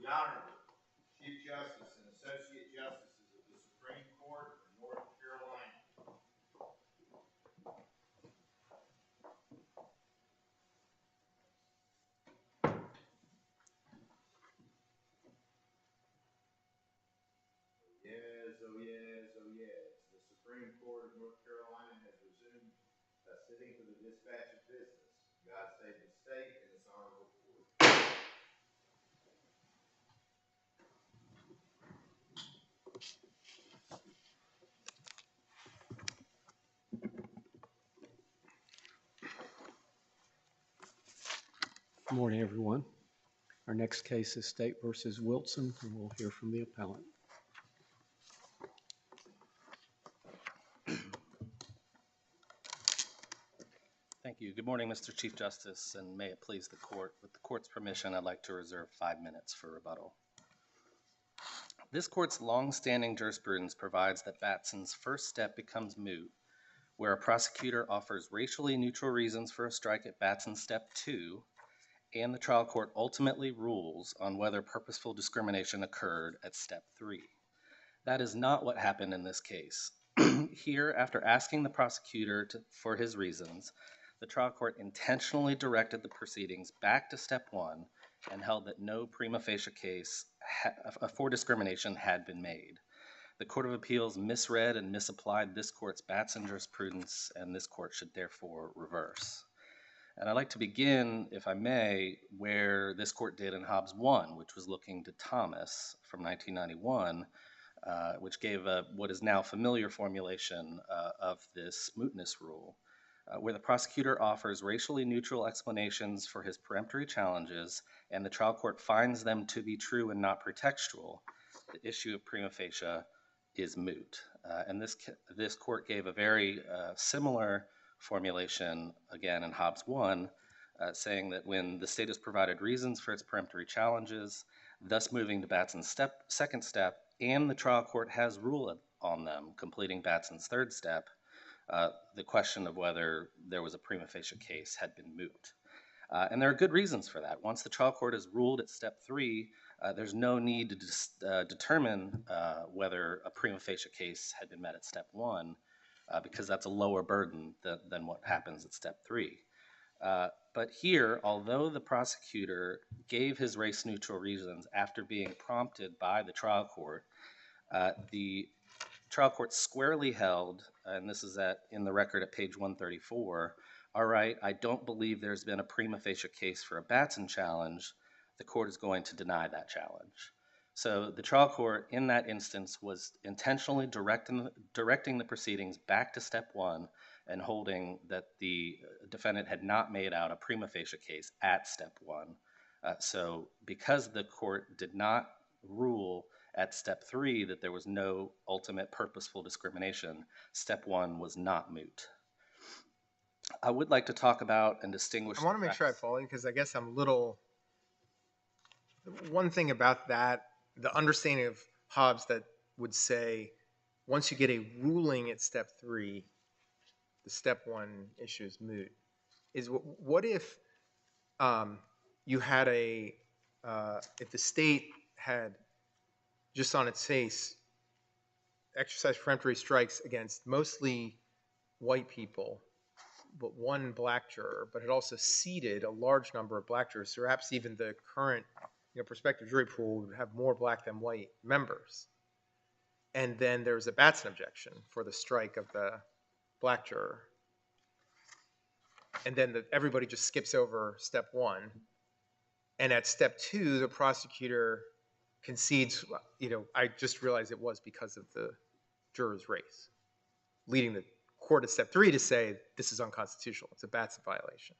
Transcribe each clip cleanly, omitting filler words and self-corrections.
The Honorable Chief Justice and Associate Justices of the Supreme Court of North Carolina. Yes, oh yes, oh yes. The Supreme Court of North Carolina has resumed sitting for the dispatch of business. God save the state and its honorable court. Good morning, everyone. Our next case is State v. Wilson, and we'll hear from the appellant. Thank you. Good morning, Mr. Chief Justice, and may it please the court. With the court's permission, I'd like to reserve 5 minutes for rebuttal. This court's long-standing jurisprudence provides that Batson's first step becomes moot, where a prosecutor offers racially neutral reasons for a strike at Batson's step 2, and the trial court ultimately rules on whether purposeful discrimination occurred at step 3. That is not what happened in this case. Here, after asking the prosecutor for his reasons, the trial court intentionally directed the proceedings back to step 1 and held that no prima facie case for discrimination had been made. The Court of Appeals misread and misapplied this court's Batson jurisprudence, and this court should therefore reverse. And I'd like to begin, if I may, where this court did in Hobbs 1, which was looking to Thomas from 1991, which gave what is now familiar formulation of this mootness rule, where the prosecutor offers racially neutral explanations for his peremptory challenges, and the trial court finds them to be true and not pretextual. The issue of prima facie is moot. And this court gave a very similar formulation, again in Hobbs 1, saying that when the state has provided reasons for its peremptory challenges, thus moving to Batson's second step, and the trial court has ruled on them, completing Batson's third step, the question of whether there was a prima facie case had been moot. And there are good reasons for that. Once the trial court has ruled at step 3, there's no need to determine whether a prima facie case had been met at step 1, because that's a lower burden than what happens at step 3. But here, although the prosecutor gave his race-neutral reasons after being prompted by the trial court squarely held, and this is in the record at page 134, all right, I don't believe there's been a prima facie case for a Batson challenge. The court is going to deny that challenge. So the trial court in that instance was intentionally directing the proceedings back to step 1 and holding that the defendant had not made out a prima facie case at step 1. So because the court did not rule at step 3 that there was no ultimate purposeful discrimination, step 1 was not moot. I would like to talk about and distinguish. I want to make sure I follow you, because I guess I'm little. One thing about that, the understanding of Hobbs that would say once you get a ruling at step 3, the step 1 issue is moot, is what if you had if the state had just on its face exercised peremptory strikes against mostly white people, but one black juror, but had also seated a large number of black jurors, perhaps even the current prospective jury pool would have more black than white members. And then there's a Batson objection for the strike of the black juror. And then everybody just skips over step 1. And at step 2, the prosecutor concedes, I just realized it was because of the juror's race, leading the court at step 3 to say this is unconstitutional. It's a Batson violation.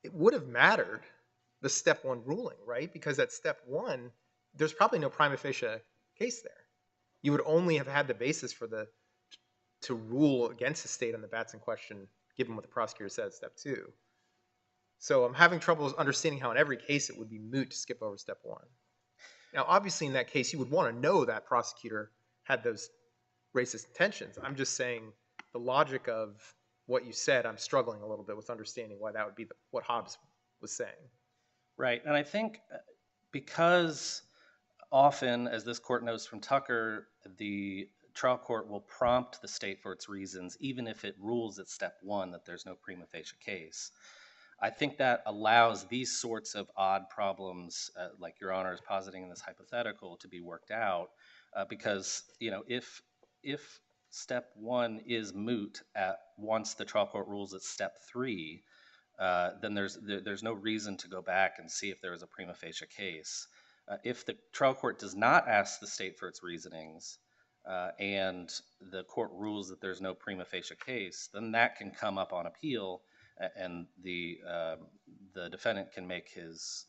It would have mattered the step 1 ruling, right? Because at step 1, there's probably no prima facie case there. You would only have had the basis to rule against the state on the Batson question, given what the prosecutor said at step 2. So I'm having trouble understanding how in every case it would be moot to skip over step 1. Now, obviously in that case, you would want to know that prosecutor had those racist intentions. I'm just saying the logic of what you said, I'm struggling a little bit with understanding why that would be what Hobbs was saying. Right, and I think Because often, as this court knows from Tucker, the trial court will prompt the state for its reasons, even if it rules at step one that there's no prima facie case. I think that allows these sorts of odd problems, like Your Honor is positing in this hypothetical, to be worked out, because if step one is moot once the trial court rules at step three, then there's no reason to go back and see if there is a prima facie case. If the trial court does not ask the state for its reasonings, and the court rules that there's no prima facie case, then that can come up on appeal, and the defendant can make his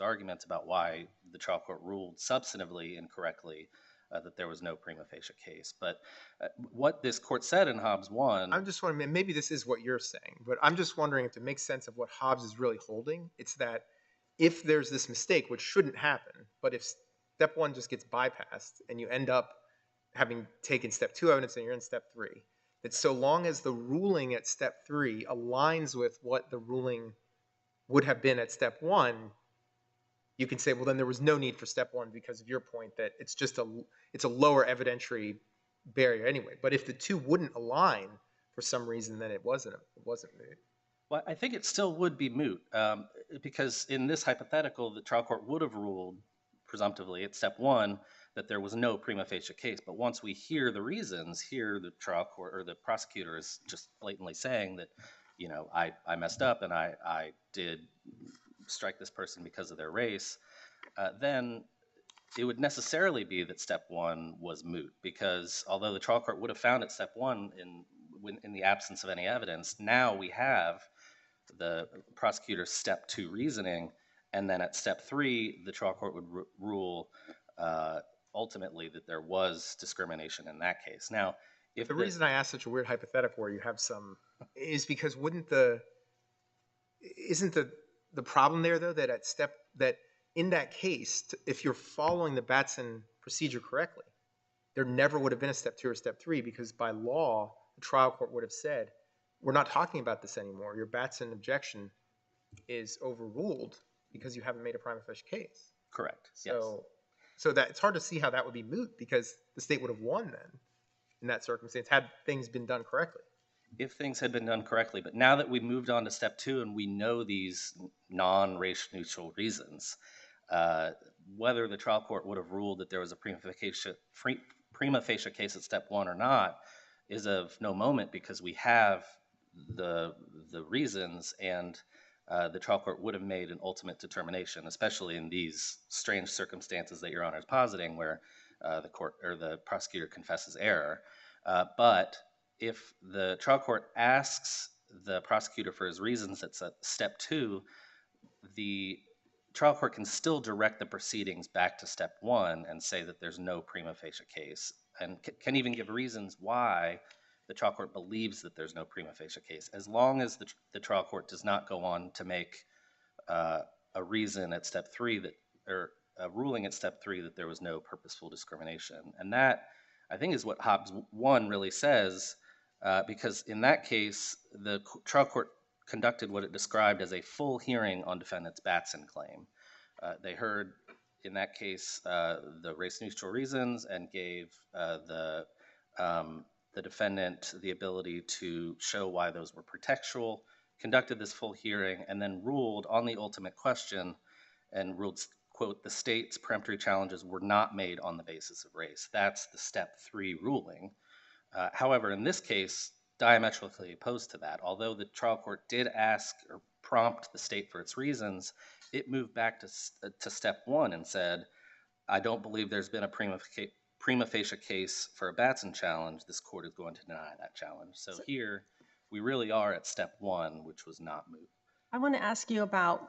arguments about why the trial court ruled substantively incorrectly that there was no prima facie case. But what this court said in Hobbs 1... I'm just wondering, maybe this is what you're saying, but I'm just wondering if it makes sense of what Hobbs is really holding. It's that if there's this mistake, which shouldn't happen, but if step one just gets bypassed and you end up having taken step two evidence and you're in step three, that so long as the ruling at step three aligns with what the ruling would have been at step one, you can say, well, then there was no need for step one because of your point that it's just it's a lower evidentiary barrier anyway. But if the two wouldn't align for some reason, then it wasn't moot. Well, I think it still would be moot, because in this hypothetical, the trial court would have ruled, presumptively, at step one, that there was no prima facie case. But once we hear the reasons, here the trial court or the prosecutor is just blatantly saying that, I messed up and I did strike this person because of their race, then it would necessarily be that step one was moot, because although the trial court would have found at step one in the absence of any evidence, now we have the prosecutor's step two reasoning, and then at step three, the trial court would rule ultimately that there was discrimination in that case. Now, if the reason I asked such a weird hypothetical where you have some is because isn't the problem there though that in that case, if you're following the Batson procedure correctly, there never would have been a step two or step three, because by law, the trial court would have said, we're not talking about this anymore. Your Batson objection is overruled because you haven't made a prima facie case. Correct. So that it's hard to see how that would be moot, because the state would have won then in that circumstance had things been done correctly. If things had been done correctly, but now that we've moved on to step two and we know these non-race neutral reasons, whether the trial court would have ruled that there was a prima facie case at step one or not is of no moment, because we have the reasons, and the trial court would have made an ultimate determination, especially in these strange circumstances that Your Honor is positing, where the court or the prosecutor confesses error. But if the trial court asks the prosecutor for his reasons at step two, the trial court can still direct the proceedings back to step one and say that there's no prima facie case, and can even give reasons why the trial court believes that there's no prima facie case, as long as the trial court does not go on to make a reason at step three or a ruling at step three that there was no purposeful discrimination. And that, I think, is what Hobbs 1 really says, because in that case, the trial court conducted what it described as a full hearing on defendant's Batson claim. They heard, in that case, the race-neutral reasons, and gave the defendant the ability to show why those were pretextual, conducted this full hearing, and then ruled on the ultimate question, and ruled, quote, the state's peremptory challenges were not made on the basis of race. That's the step three ruling. However, in this case, diametrically opposed to that, although the trial court did ask or prompt the state for its reasons, it moved back to step one and said, I don't believe there's been a prima facie case for a Batson challenge. This court is going to deny that challenge. So here, we really are at step one, which was not moot. I want to ask you about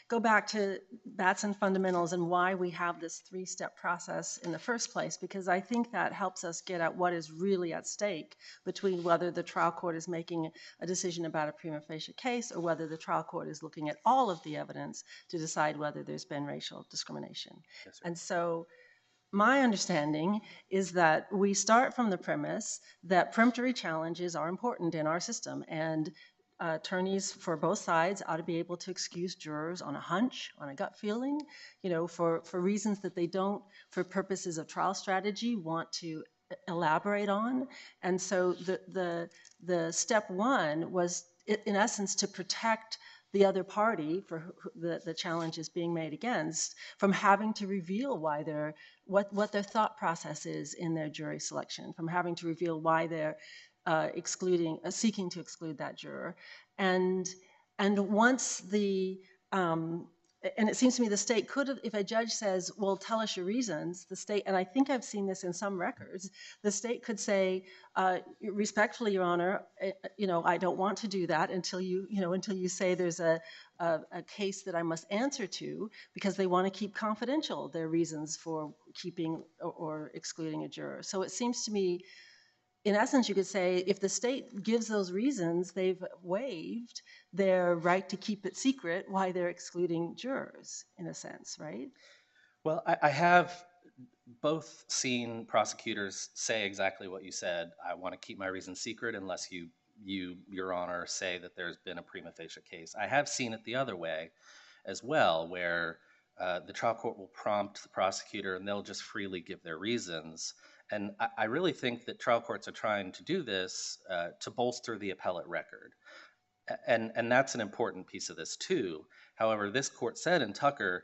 go back to Batson fundamentals and why we have this three-step process in the first place, because I think that helps us get at what is really at stake between whether the trial court is making a decision about a prima facie case or whether the trial court is looking at all of the evidence to decide whether there's been racial discrimination. Yes, and so my understanding is that we start from the premise that peremptory challenges are important in our system, and attorneys for both sides ought to be able to excuse jurors on a hunch, on a gut feeling, for reasons that they don't, for purposes of trial strategy, want to elaborate on. And so the step one was, in essence, to protect the other party for the challenge is being made against from having to reveal why what their thought process is in their jury selection, from having to reveal why they're seeking to exclude that juror. And once and it seems to me the state could have, if a judge says, well, tell us your reasons, the state, and I think I've seen this in some records, the state could say, respectfully, Your Honor, I don't want to do that until you say there's a case that I must answer to, because they want to keep confidential their reasons for keeping or excluding a juror. So it seems to me, in essence, you could say if the state gives those reasons, they've waived their right to keep it secret why they're excluding jurors, in a sense, right? Well, I have both seen prosecutors say exactly what you said. I want to keep my reasons secret unless you, Your Honor, say that there's been a prima facie case. I have seen it the other way as well, where the trial court will prompt the prosecutor and they'll just freely give their reasons. And I really think that trial courts are trying to do this to bolster the appellate record. And that's an important piece of this too. However, this court said in Tucker,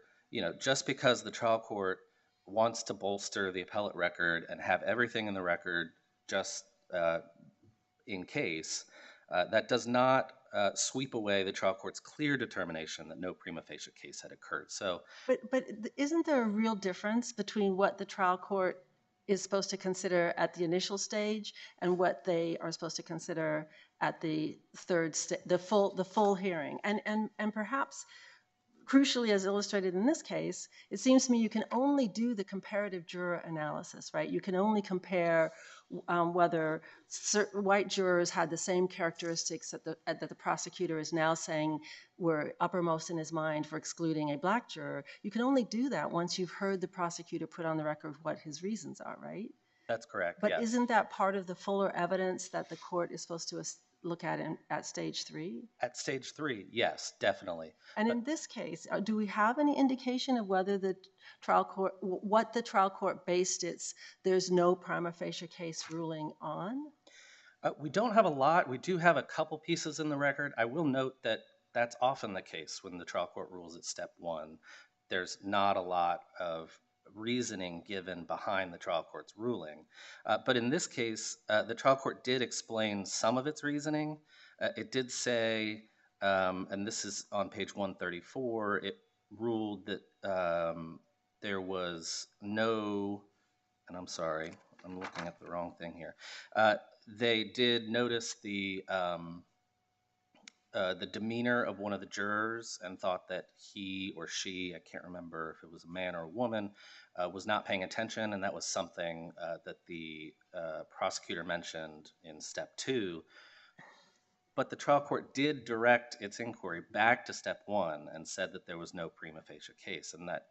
just because the trial court wants to bolster the appellate record and have everything in the record just in case, that does not sweep away the trial court's clear determination that no prima facie case had occurred. So, but isn't there a real difference between what the trial court is supposed to consider at the initial stage and what they are supposed to consider at the third the full hearing? And perhaps crucially, as illustrated in this case, it seems to me you can only do the comparative juror analysis, right? You can only compare whether certain white jurors had the same characteristics that the prosecutor is now saying were uppermost in his mind for excluding a black juror. You can only do that once you've heard the prosecutor put on the record what his reasons are, right? that's correct, But yes. isn't that part of the fuller evidence that the court is supposed to look at at stage 3? At stage 3, yes, definitely. And in this case, do we have any indication of whether the trial court, what the trial court based its "there's no prima facie case" ruling on? We don't have a lot. We do have a couple pieces in the record. I will note that that's often the case when the trial court rules at step 1. There's not a lot of reasoning given behind the trial court's ruling. But in this case, the trial court did explain some of its reasoning. It did say, and this is on page 134, it ruled that there was no, and I'm sorry, I'm looking at the wrong thing here. They did notice the demeanor of one of the jurors and thought that he or she, I can't remember if it was a man or a woman, was not paying attention, and that was something that the prosecutor mentioned in step 2. But the trial court did direct its inquiry back to step 1 and said that there was no prima facie case, and that,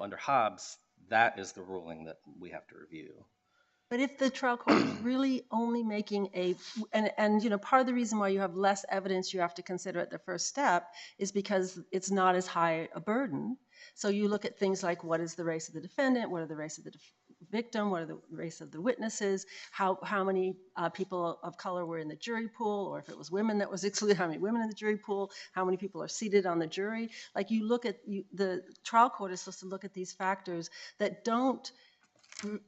under Hobbs, that is the ruling that we have to review. But if the trial court is really only making and part of the reason why you have less evidence you have to consider at the first step is because it's not as high a burden. So you look at things like what is the race of the defendant, what are the race of the victim, what are the race of the witnesses, how many people of color were in the jury pool, or if it was women that was excluded, how many women in the jury pool, how many people are seated on the jury. Like you look at, the trial court is supposed to look at these factors that don't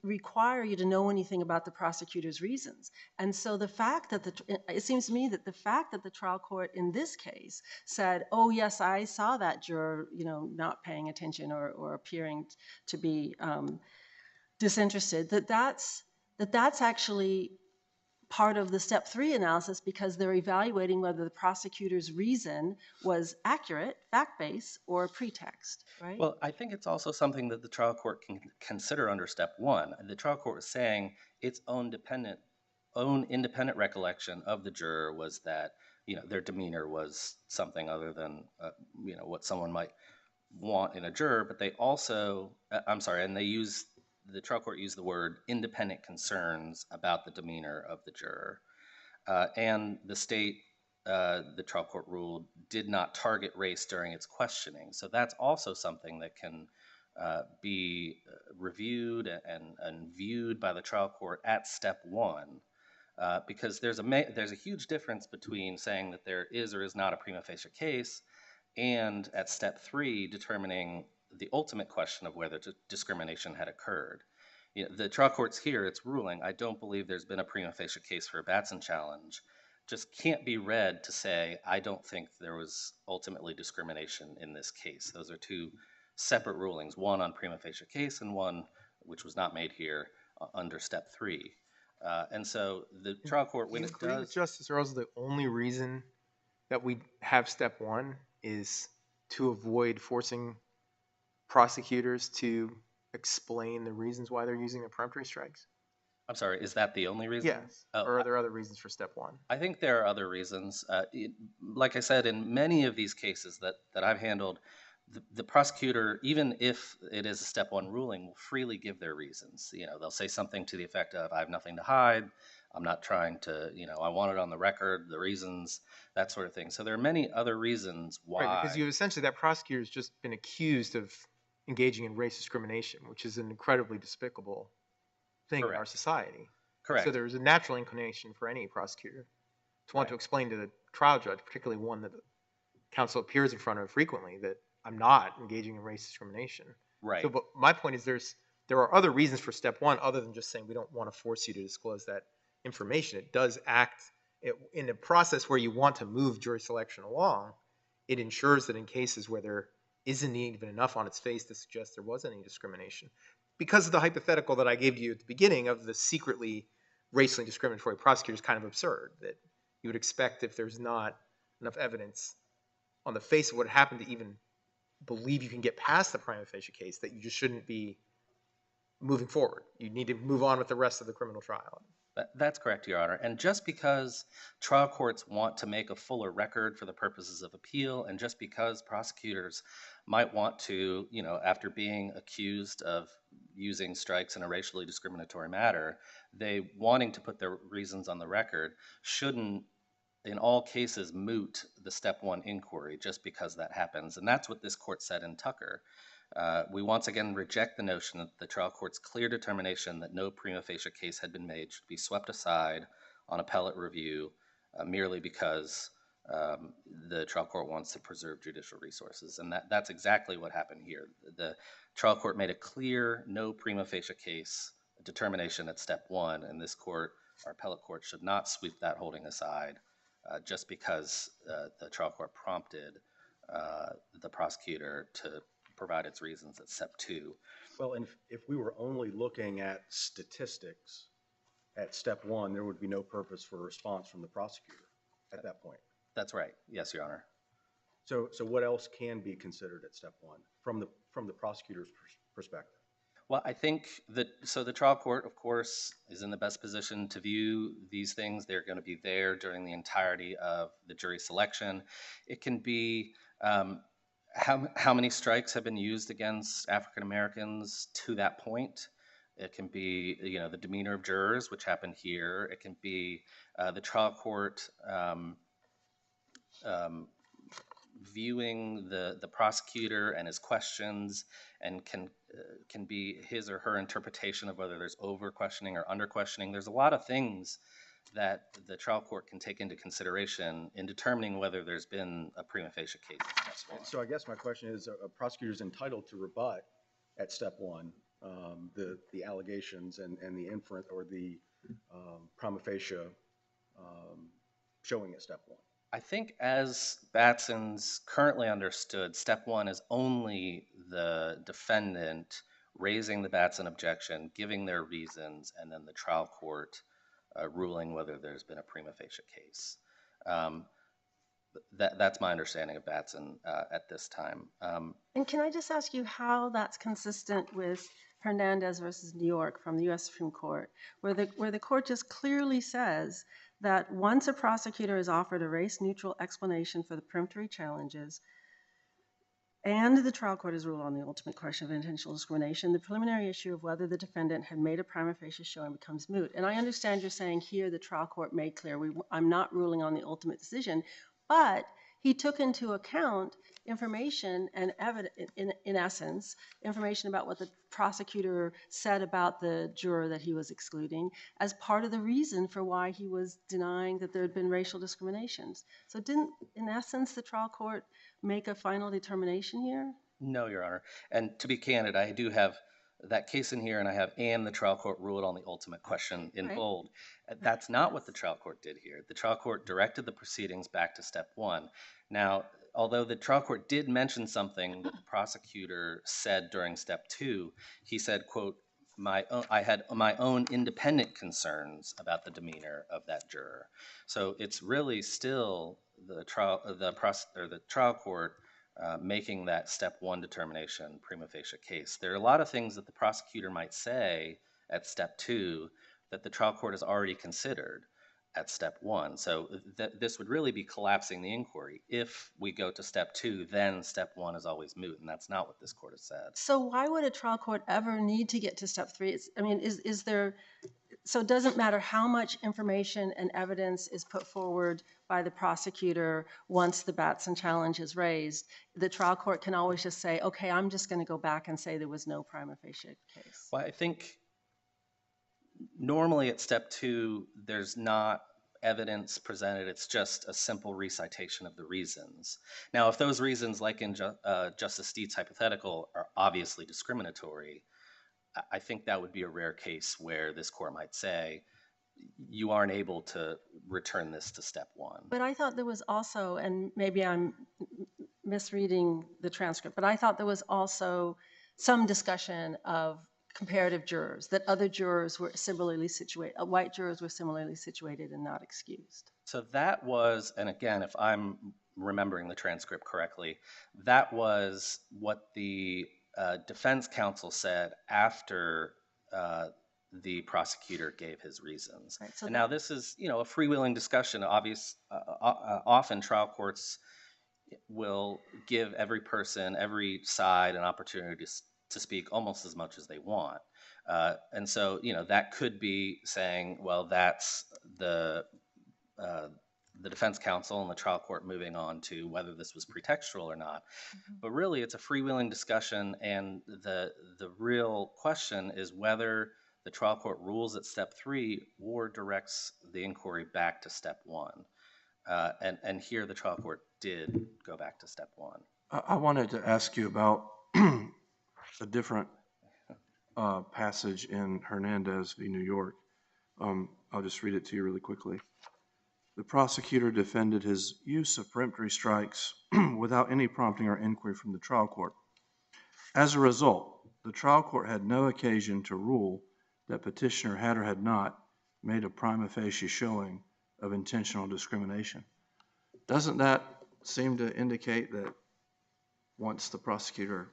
require you to know anything about the prosecutor's reasons. And so the fact that it seems to me that the fact that the trial court in this case said, oh yes, I saw that juror, not paying attention or appearing to be disinterested, that's actually part of the step 3 analysis, because they're evaluating whether the prosecutor's reason was accurate, fact-based, or a pretext, right? Well, I think it's also something that the trial court can consider under step 1. The trial court was saying its own independent recollection of the juror was that, their demeanor was something other than, what someone might want in a juror, but they also, the trial court used the word independent concerns about the demeanor of the juror. And the state the trial court ruled, did not target race during its questioning. So that's also something that can be reviewed and viewed by the trial court at step one, because there's a huge difference between saying that there is or is not a prima facie case and at step three determining the ultimate question of whether discrimination had occurred. You know, the trial court's here, it's ruling, I don't believe there's been a prima facie case for a Batson challenge, just can't be read to say, I don't think there was ultimately discrimination in this case. Those are two separate rulings, one on prima facie case and one, which was not made here, under step three. And so the trial court, when Do you it agree with does... Justice Earls, the only reason that we have step one is to avoid forcing prosecutors to explain the reasons why they're using their peremptory strikes? I'm sorry, is that the only reason? Yes. Oh, Or are there other reasons for step one? I think there are other reasons. Like I said, in many of these cases that I've handled, the prosecutor, even if it is a step one ruling, will freely give their reasons. You know, they'll say something to the effect of, I have nothing to hide, I'm not trying to, you know, I want it on the record, the reasons, that sort of thing. So there are many other reasons why. Right, because you essentially, that prosecutor has just been accused of engaging in race discrimination, which is an incredibly despicable thing in our Correct. society. Correct. So there's a natural inclination for any prosecutor to want to explain to the trial judge, particularly one that the counsel appears in front of frequently, that I'm not engaging in race discrimination. Right. So, but my point is there are other reasons for step one other than just saying we don't want to force you to disclose that information. It does act in a process where you want to move jury selection along. It ensures that in cases where there isn't even enough on its face to suggest there was any discrimination, because of the hypothetical that I gave you at the beginning of the secretly racially discriminatory prosecutor is kind of absurd, that you would expect if there's not enough evidence on the face of what happened to even believe you can get past the prima facie case, that you just shouldn't be moving forward. You need to move on with the rest of the criminal trial. That's correct, Your Honor. And just because trial courts want to make a fuller record for the purposes of appeal, and just because prosecutors might want to, you know, after being accused of using strikes in a racially discriminatory manner, they wanting to put their reasons on the record shouldn't, in all cases, moot the step one inquiry just because that happens. And that's what this court said in Tucker. We once again reject the notion that the trial court's clear determination that no prima facie case had been made should be swept aside on appellate review merely because the trial court wants to preserve judicial resources. And that's exactly what happened here. The trial court made a clear no prima facie case determination at step one, and this court, our appellate court, should not sweep that holding aside just because the trial court prompted the prosecutor to provide its reasons at step two. Well, and if we were only looking at statistics at step one, there would be no purpose for a response from the prosecutor at that point. That's right. Yes, Your Honor. So what else can be considered at step one from the prosecutor's perspective? Well, I think that, so the trial court, of course, is in the best position to view these things. They're going to be there during the entirety of the jury selection. It can be how many strikes have been used against African Americans to that point. It can be, you know, the demeanor of jurors, which happened here. It can be the trial court viewing the prosecutor and his questions, and can be his or her interpretation of whether there's over questioning or under questioning. There's a lot of things that the trial court can take into consideration in determining whether there's been a prima facie case. So I guess my question is, a prosecutor is entitled to rebut at step one the allegations and the inference or the prima facie showing at step one. I think as Batson's currently understood, step one is only the defendant raising the Batson objection, giving their reasons, and then the trial court ruling whether there's been a prima facie case. That's my understanding of Batson at this time. And can I just ask you how that's consistent with Hernandez versus New York from the U.S. Supreme Court, where the court just clearly says that once a prosecutor is offered a race-neutral explanation for the peremptory challenges, and the trial court has ruled on the ultimate question of intentional discrimination, the preliminary issue of whether the defendant had made a prima facie showing becomes moot. And I understand you're saying here the trial court made clear, I'm not ruling on the ultimate decision. but he took into account information and evidence, in essence, information about what the prosecutor said about the juror that he was excluding as part of the reason for why he was denying that there had been racial discriminations. So didn't, in essence, the trial court make a final determination here? No, Your Honor. And to be candid, I do have that case in here, and I have "and the trial court ruled on the ultimate question" in Right. bold. That's not what the trial court did here. The trial court directed the proceedings back to step one. Now, although the trial court did mention something that the prosecutor said during step two, he said, quote, I had my own independent concerns about the demeanor of that juror. So it's really still the trial court making that step one determination, prima facie case. There are a lot of things that the prosecutor might say at step two that the trial court has already considered at step one. So this would really be collapsing the inquiry. If we go to step two, then step one is always moot, and that's not what this court has said. So why would a trial court ever need to get to step three? Is there, so it doesn't matter how much information and evidence is put forward by the prosecutor once the Batson challenge is raised, the trial court can always just say, okay, I'm just going to go back and say there was no prima facie case. Well, I think normally at step two, there's not evidence presented. It's just a simple recitation of the reasons. Now, if those reasons, like in Justice Steed's hypothetical, are obviously discriminatory, I think that would be a rare case where this court might say, you aren't able to return this to step one. But I thought there was also, and maybe I'm misreading the transcript, but I thought there was also some discussion of comparative jurors, that other jurors were similarly situated, white jurors were similarly situated and not excused. So that was, and again, if I'm remembering the transcript correctly, that was what the defense counsel said after the prosecutor gave his reasons. Right, so and now this is, a freewheeling discussion. Often trial courts will give every person, every side, an opportunity to speak almost as much as they want. And so, that could be saying, well, that's the defense counsel and the trial court moving on to whether this was pretextual or not. Mm-hmm. But really, it's a freewheeling discussion, and the real question is whether the trial court rules at step three or directs the inquiry back to step one. And here the trial court did go back to step one. I wanted to ask you about a different passage in Hernandez v. New York. I'll just read it to you really quickly. The prosecutor defended his use of peremptory strikes without any prompting or inquiry from the trial court. As a result, the trial court had no occasion to rule that petitioner had or had not made a prima facie showing of intentional discrimination. Doesn't that seem to indicate that once the prosecutor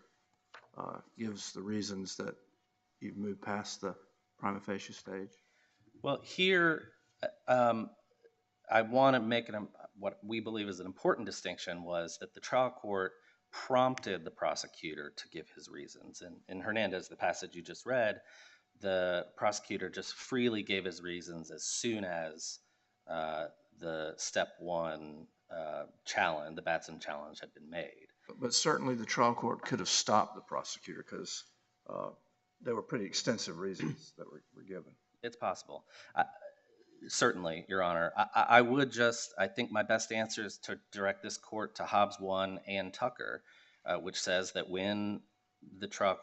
gives the reasons that you've moved past the prima facie stage? Well, here I want to make what we believe is an important distinction was that the trial court prompted the prosecutor to give his reasons. And in Hernandez, the passage you just read, the prosecutor just freely gave his reasons as soon as the step one challenge, the Batson challenge, had been made. But certainly the trial court could have stopped the prosecutor because there were pretty extensive reasons that were given. It's possible. Certainly, Your Honor. I think my best answer is to direct this court to Hobbs 1 and Tucker, which says that when the trial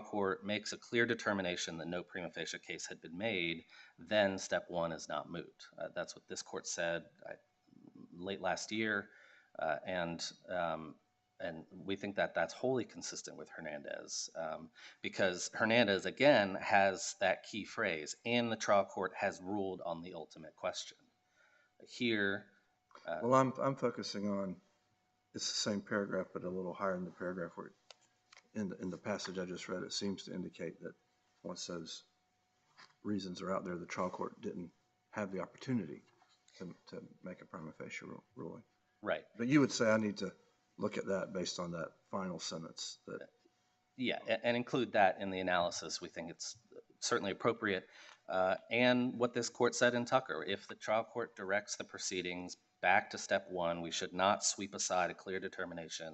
court makes a clear determination that no prima facie case had been made, then step one is not moot. That's what this court said late last year, and we think that that's wholly consistent with Hernandez, because Hernandez, again, has that key phrase, and the trial court has ruled on the ultimate question. Here... well, I'm focusing on, it's the same paragraph, but a little higher in the paragraph where in the passage I just read, it seems to indicate that once those reasons are out there, the trial court didn't have the opportunity to make a prima facie ruling. Right. But you would say I need to look at that based on that final sentence. Yeah, and include that in the analysis. We think it's certainly appropriate. And what this court said in Tucker, if the trial court directs the proceedings back to step one, we should not sweep aside a clear determination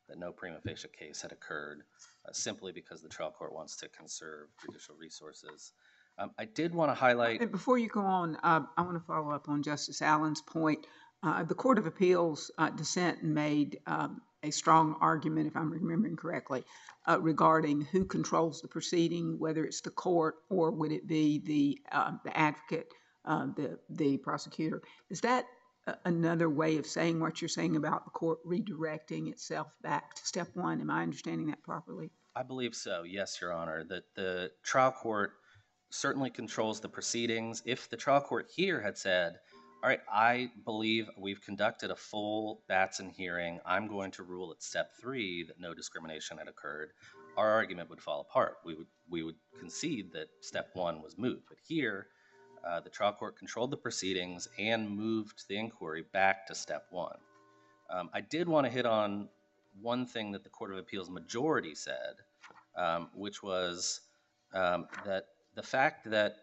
that no prima facie case had occurred simply because the trial court wants to conserve judicial resources. I did want to highlight. And before you go on, I want to follow up on Justice Allen's point. The Court of Appeals dissent made a strong argument, if I'm remembering correctly, regarding who controls the proceeding, whether it's the court or would it be the advocate, the prosecutor. Is that another way of saying what you're saying about the court redirecting itself back to step one? Am I understanding that properly? I believe so, yes, Your Honor, that the trial court certainly controls the proceedings. If the trial court here had said, all right, I believe we've conducted a full Batson hearing, I'm going to rule at step three that no discrimination had occurred, our argument would fall apart. We would concede that step one was moot. But here, the trial court controlled the proceedings and moved the inquiry back to step one. I did want to hit on one thing that the Court of Appeals majority said, which was that the fact that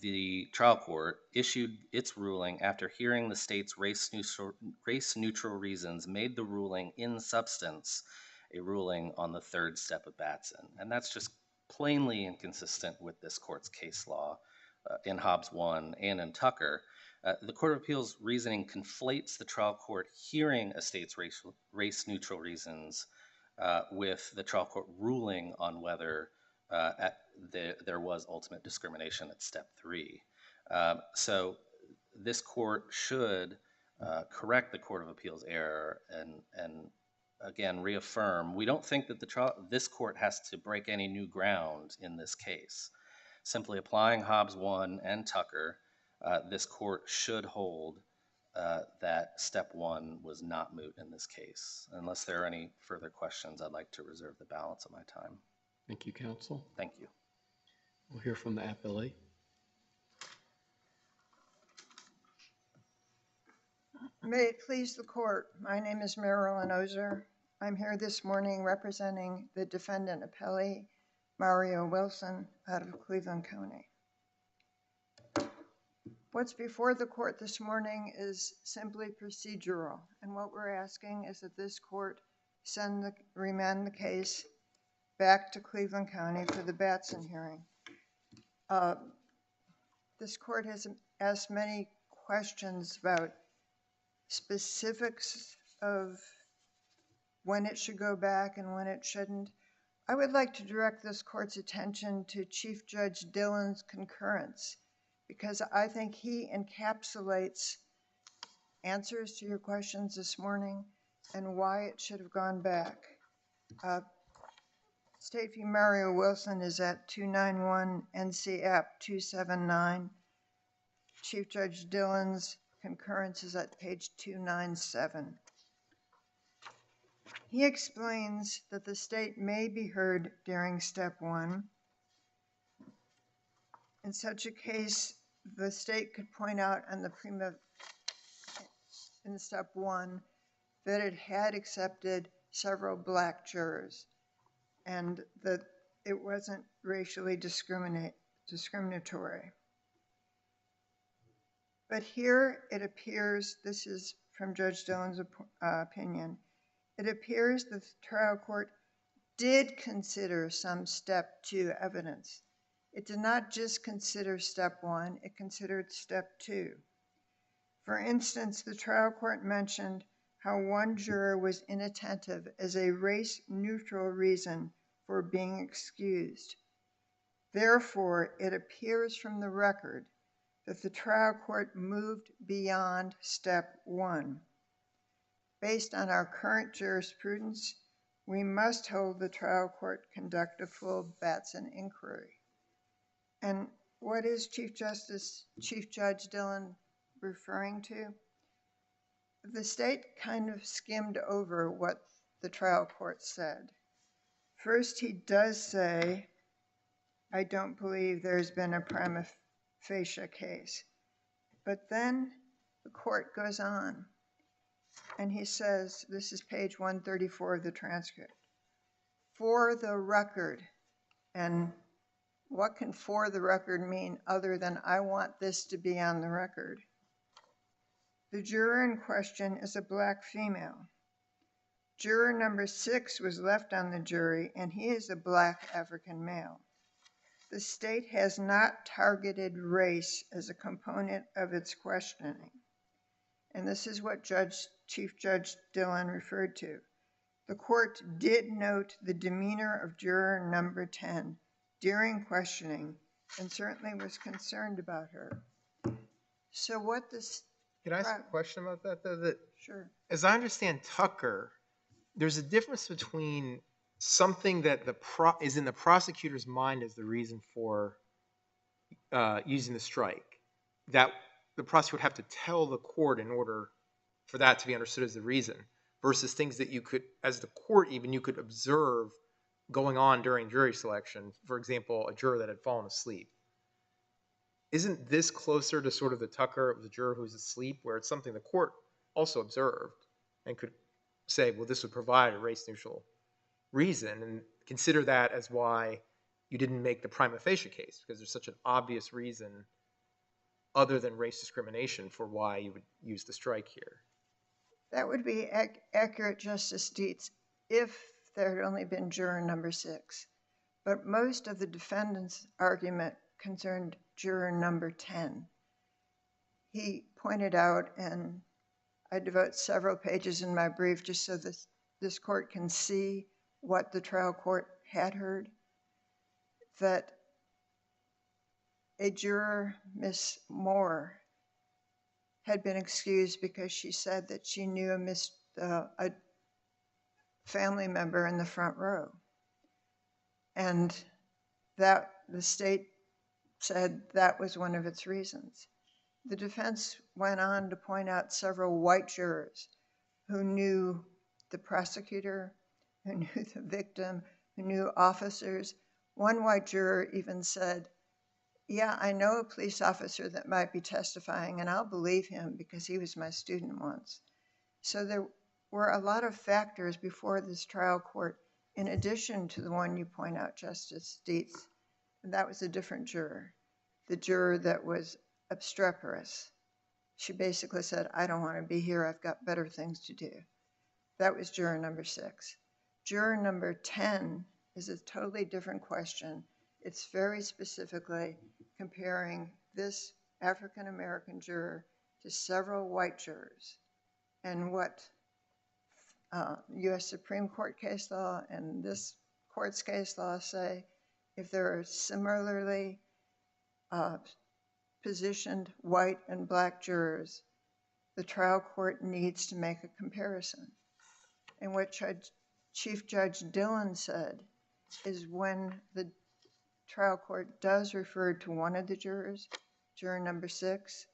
the trial court issued its ruling after hearing the state's race-neutral reasons made the ruling in substance a ruling on the third step of Batson. And that's just plainly inconsistent with this court's case law in Hobbs 1 and in Tucker. The Court of Appeals reasoning conflates the trial court hearing a state's race-neutral reasons with the trial court ruling on whether there was ultimate discrimination at step three. So this court should correct the Court of Appeals error and again reaffirm. We don't think that this court has to break any new ground in this case. Simply applying Hobbs 1 and Tucker, this court should hold that step one was not moot in this case. Unless there are any further questions, I'd like to reserve the balance of my time. Thank you, counsel. Thank you. We'll hear from the appellee. May it please the court, my name is Marilyn Ozer. I'm here this morning representing the defendant appellee, Mario Wilson, out of Cleveland County. What's before the court this morning is simply procedural, and what we're asking is that this court remand the case back to Cleveland County for the Batson hearing. This court has asked many questions about specifics of when it should go back and when it shouldn't. I would like to direct this court's attention to Chief Judge Dillon's concurrence, because I think he encapsulates answers to your questions this morning and why it should have gone back. State v. Mario Wilson is at 291 NC App 279. Chief Judge Dillon's concurrence is at page 297. He explains that the state may be heard during step one. In such a case, the state could point out in step one that it had accepted several black jurors and that it wasn't racially discriminatory. But here it appears, this is from Judge Dillon's opinion, it appears the trial court did consider some step two evidence. It did not just consider step one, it considered step two. For instance, the trial court mentioned how one juror was inattentive as a race-neutral reason for being excused. Therefore, it appears from the record that the trial court moved beyond step one. Based on our current jurisprudence, we must hold the trial court conduct a full Batson inquiry. And what is Chief Judge Dillon referring to? The state kind of skimmed over what the trial court said. First, he does say, I don't believe there's been a prima facie case. But then the court goes on and he says, this is page 134 of the transcript, for the record, and What can for the record mean other than I want this to be on the record? The juror in question is a black female. Juror number 6 was left on the jury, and he is a black African male. The state has not targeted race as a component of its questioning. And this is what Chief Judge Dillon referred to. The court did note the demeanor of juror number 10 during questioning and certainly was concerned about her. So what this... Can I ask a question about that, though? That, Sure. as I understand Tucker, there's a difference between something that is in the prosecutor's mind as the reason for using the strike, that the prosecutor would have to tell the court in order for that to be understood as the reason, versus things that you could, as the court even, you could observe going on during jury selection. For example, a juror that had fallen asleep. Isn't this closer to sort of the Tucker of the juror who's asleep, where it's something the court also observed and could say, well, this would provide a race-neutral reason, and consider that as why you didn't make the prima facie case, because there's such an obvious reason other than race discrimination for why you would use the strike here? That would be accurate, Justice Dietz, if there had only been juror number 6. But most of the defendant's argument concerned juror number 10. He pointed out, and I devote several pages in my brief just so this court can see what the trial court had heard, that a juror, Miss Moore, had been excused because she said that she knew a family member in the front row. And that the state said that was one of its reasons. The defense went on to point out several white jurors who knew the prosecutor, who knew the victim, who knew officers. One white juror even said, yeah, I know a police officer that might be testifying, and I'll believe him because he was my student once. So there were a lot of factors before this trial court, in addition to the one you point out, Justice Dietz, and that was a different juror, the juror that was obstreperous. She basically said, I don't want to be here, I've got better things to do. That was juror number 6. Juror number 10 is a totally different question. It's very specifically comparing this African-American juror to several white jurors, and what U.S. Supreme Court case law and this court's case law say, if there are similarly positioned white and black jurors, the trial court needs to make a comparison. And what Chief Judge Dillon said is when the trial court does refer to one of the jurors, juror number 6,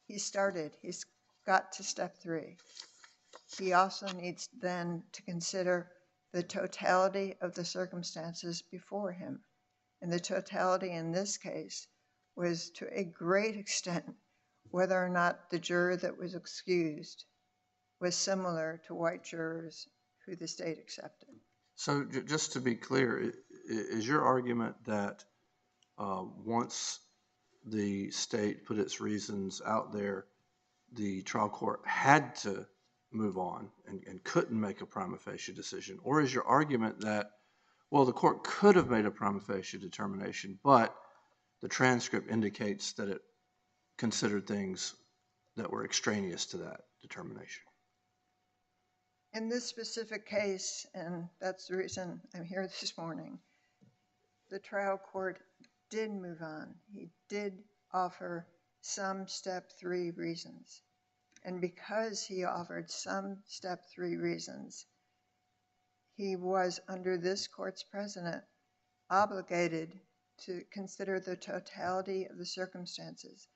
he's got to step 3. He also needs then to consider the totality of the circumstances before him. And the totality in this case was, to a great extent, whether or not the juror that was excused was similar to white jurors who the state accepted. So just to be clear, is your argument that once the state put its reasons out there, the trial court had to move on and couldn't make a prima facie decision? Or is your argument that, well, the court could have made a prima facie determination, but the transcript indicates that it considered things that were extraneous to that determination? In this specific case, and that's the reason I'm here this morning, the trial court did move on. He did offer some step 3 reasons. And because he offered some step 3 reasons, he was, under this court's precedent, obligated to consider the totality of the circumstances,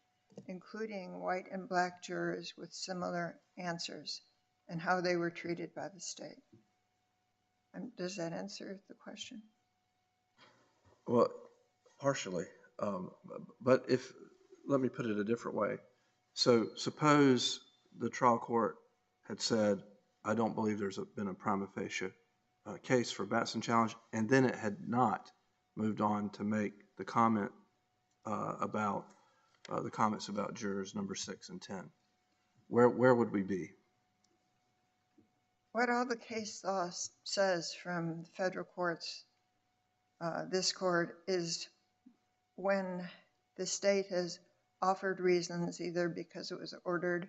including white and black jurors with similar answers, and how they were treated by the state. Does that answer the question? Well, partially. But let me put it a different way. So suppose the trial court had said, I don't believe there's been a prima facie case for Batson challenge, and then it had not moved on to make the comment about the comments about jurors number 6 and 10, where would we be? What all the case law says from the federal courts, this court, is when the state has offered reasons, either because it was ordered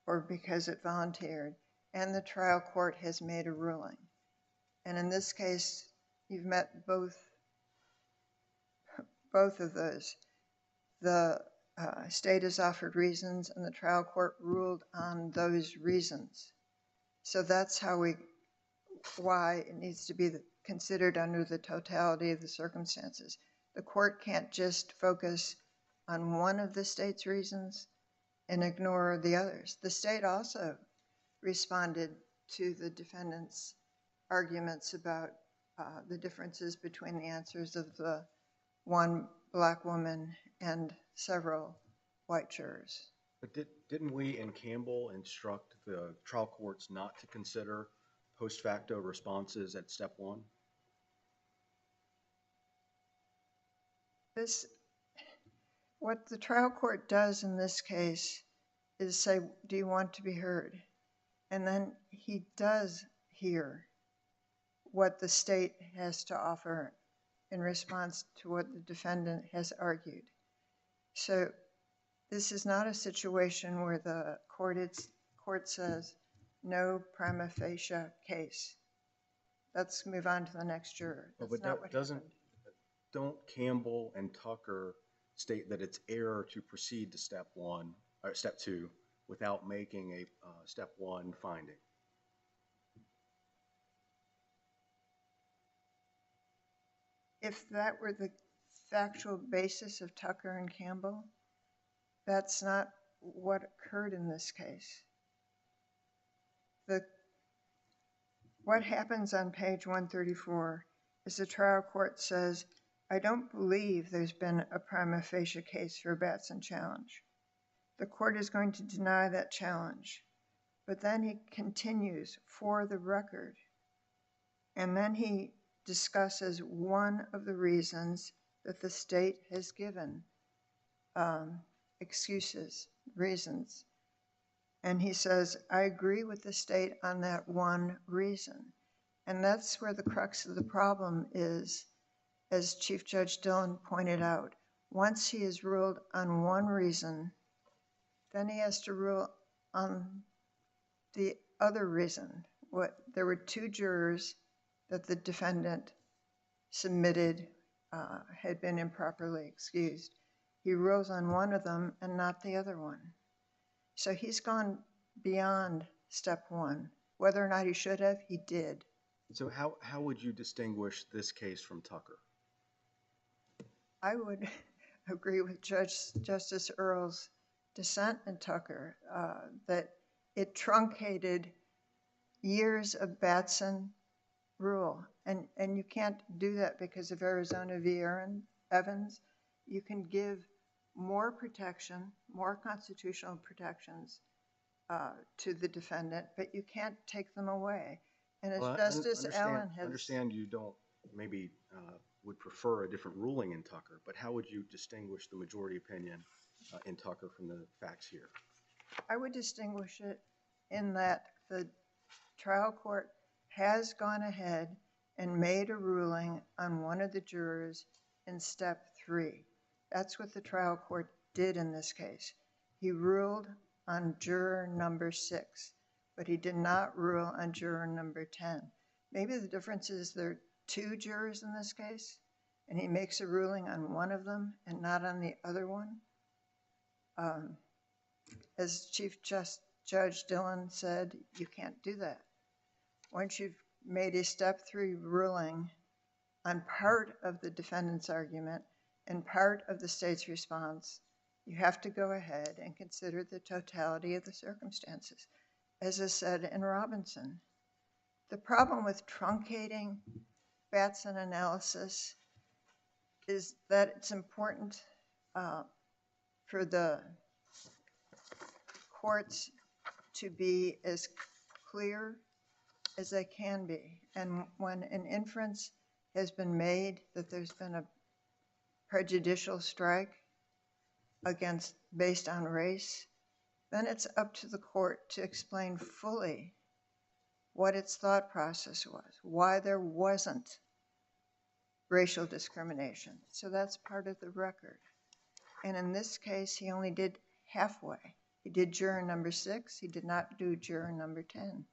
or because it volunteered, and the trial court has made a ruling. And in this case, you've met both of those. The state has offered reasons, and the trial court ruled on those reasons. So that's why it needs to be considered under the totality of the circumstances. The court can't just focus on one of the state's reasons and ignore the others. The state also responded to the defendant's arguments about the differences between the answers of the one black woman and several white jurors. But didn't we in Campbell instruct the trial courts not to consider post facto responses at step 1? What the trial court does in this case is say, do you want to be heard? And then he does hear what the state has to offer in response to what the defendant has argued. So this is not a situation where the court says, no prima facie case. Let's move on to the next juror. That's But not what happened. don't Campbell and Tucker state that it's error to proceed to step 1 or step 2 without making a step 1 finding? If that were the factual basis of Tucker and Campbell, that's not what occurred in this case. What happens on page 134 is the trial court says, I don't believe there's been a prima facie case for a Batson challenge. The court is going to deny that challenge. But then he continues for the record. And then he discusses one of the reasons that the state has given, reasons. And he says, I agree with the state on that one reason. And that's where the crux of the problem is, as Chief Judge Dillon pointed out. Once he has ruled on one reason, then he has to rule on the other reason. There were 2 jurors that the defendant submitted had been improperly excused. He rules on one of them and not the other one. So he's gone beyond step 1. Whether or not he should have, he did. So how would you distinguish this case from Tucker? I would agree with Justice Earle's dissent in Tucker, that it truncated years of Batson rule. And you can't do that because of Arizona v. Evans. You can give more protection, more constitutional protections to the defendant, but you can't take them away. And as Justice Allen has... I understand you don't maybe would prefer a different ruling in Tucker, but how would you distinguish the majority opinion in Tucker from the facts here? I would distinguish it in that the trial court has gone ahead and made a ruling on one of the jurors in step 3. That's what the trial court did in this case. He ruled on juror number 6, but he did not rule on juror number 10. Maybe the difference is there are 2 jurors in this case, and he makes a ruling on one of them and not on the other one. As Chief Judge Dillon said, you can't do that. Once you've made a step 3 ruling on part of the defendant's argument and part of the state's response, you have to go ahead and consider the totality of the circumstances, as is said in Robinson. The problem with truncating Batson analysis is that it's important for the courts to be as clear as they can be. And when an inference has been made that there's been a prejudicial strike based on race, then it's up to the court to explain fully what its thought process was, why there wasn't racial discrimination. So that's part of the record. And in this case, he only did halfway. He did juror number 6. He did not do juror number 10.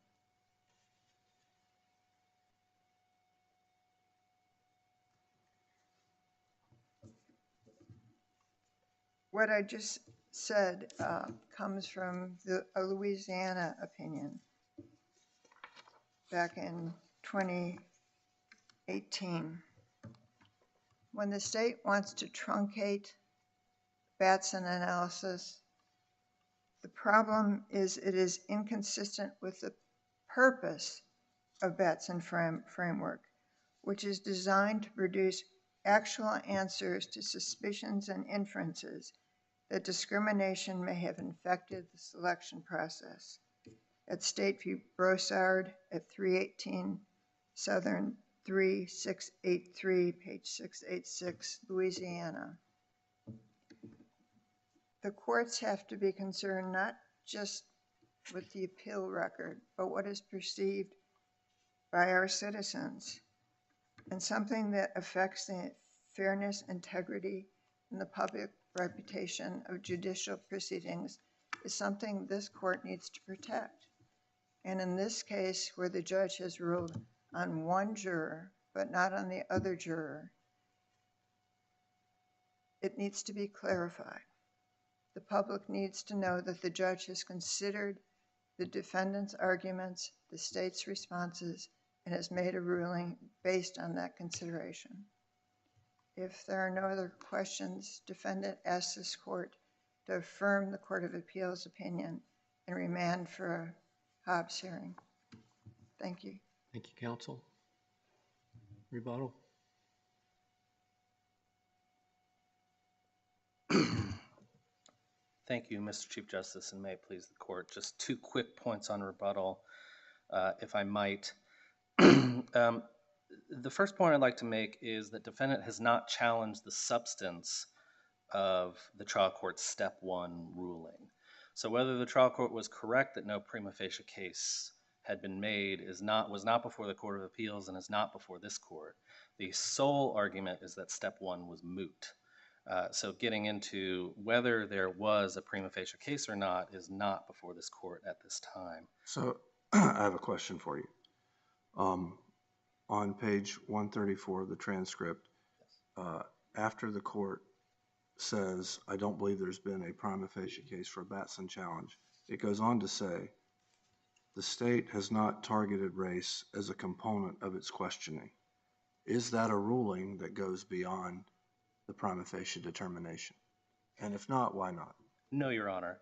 What I just said comes from a Louisiana opinion back in 2018. When the state wants to truncate Batson analysis, the problem is it is inconsistent with the purpose of Batson framework, which is designed to produce actual answers to suspicions and inferences that discrimination may have infected the selection process. At State v. Brossard at 318 Southern 3683, page 686, Louisiana. The courts have to be concerned not just with the appeal record, but what is perceived by our citizens. And something that affects the fairness, integrity, and the public reputation of judicial proceedings is something this court needs to protect. And in this case, where the judge has ruled on one juror, but not on the other juror, it needs to be clarified. The public needs to know that the judge has considered the defendant's arguments, the state's responses, and has made a ruling based on that consideration. If there are no other questions, defendant asks this court to affirm the Court of Appeals opinion and remand for a Hobbs hearing. Thank you. Thank you, counsel. Rebuttal. Thank you, Mr. Chief Justice, and may it please the court. Just 2 quick points on rebuttal, if I might. The first point I'd like to make is that defendant has not challenged the substance of the trial court's step 1 ruling. So whether the trial court was correct that no prima facie case had been made was not before the Court of Appeals and is not before this court. The sole argument is that step 1 was moot. So getting into whether there was a prima facie case or not is not before this court at this time. So I have a question for you. On page 134 of the transcript, after the court says, I don't believe there's been a prima facie case for a Batson challenge, it goes on to say, the state has not targeted race as a component of its questioning. Is that a ruling that goes beyond the prima facie determination? And if not, why not? No, Your Honor.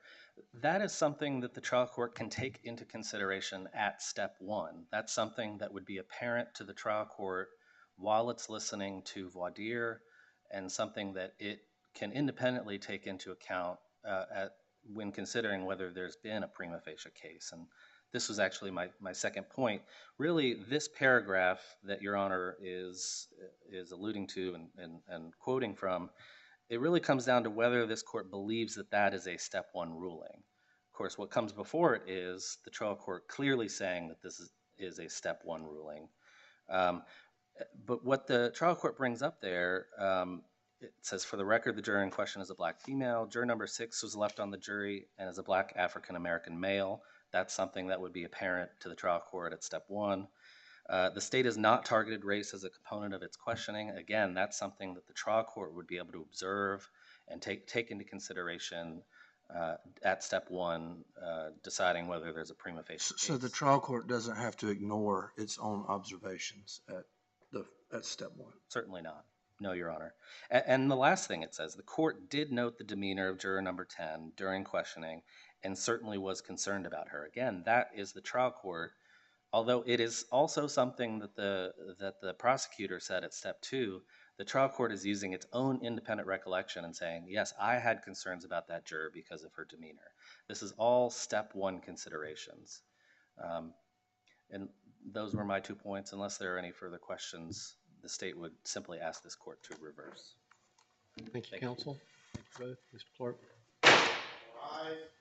That is something that the trial court can take into consideration at step 1. That's something that would be apparent to the trial court while it's listening to voir dire, and something that it can independently take into account when considering whether there's been a prima facie case. And this was actually my second point. Really, this paragraph that Your Honor is alluding to and quoting from, it really comes down to whether this court believes that that is a step 1 ruling. Of course, what comes before it is the trial court clearly saying that this is a step 1 ruling. But what the trial court brings up there, it says, for the record, the juror in question is a black female. Juror number 6 was left on the jury and is a black African-American male. That's something that would be apparent to the trial court at step 1. The state has not targeted race as a component of its questioning. Again, that's something that the trial court would be able to observe and take into consideration at step 1, deciding whether there's a prima facie case. So the trial court doesn't have to ignore its own observations at step 1? Certainly not. No, Your Honor. And the last thing it says, the court did note the demeanor of juror number 10 during questioning and certainly was concerned about her. Again, that is the trial court. Although it is also something that the prosecutor said at step 2, the trial court is using its own independent recollection and saying, yes, I had concerns about that juror because of her demeanor. This is all step 1 considerations. And those were my 2 points. Unless there are any further questions, the state would simply ask this court to reverse. Thank you, Thank you. counsel. Thank you both. Mr. Clerk. Rise.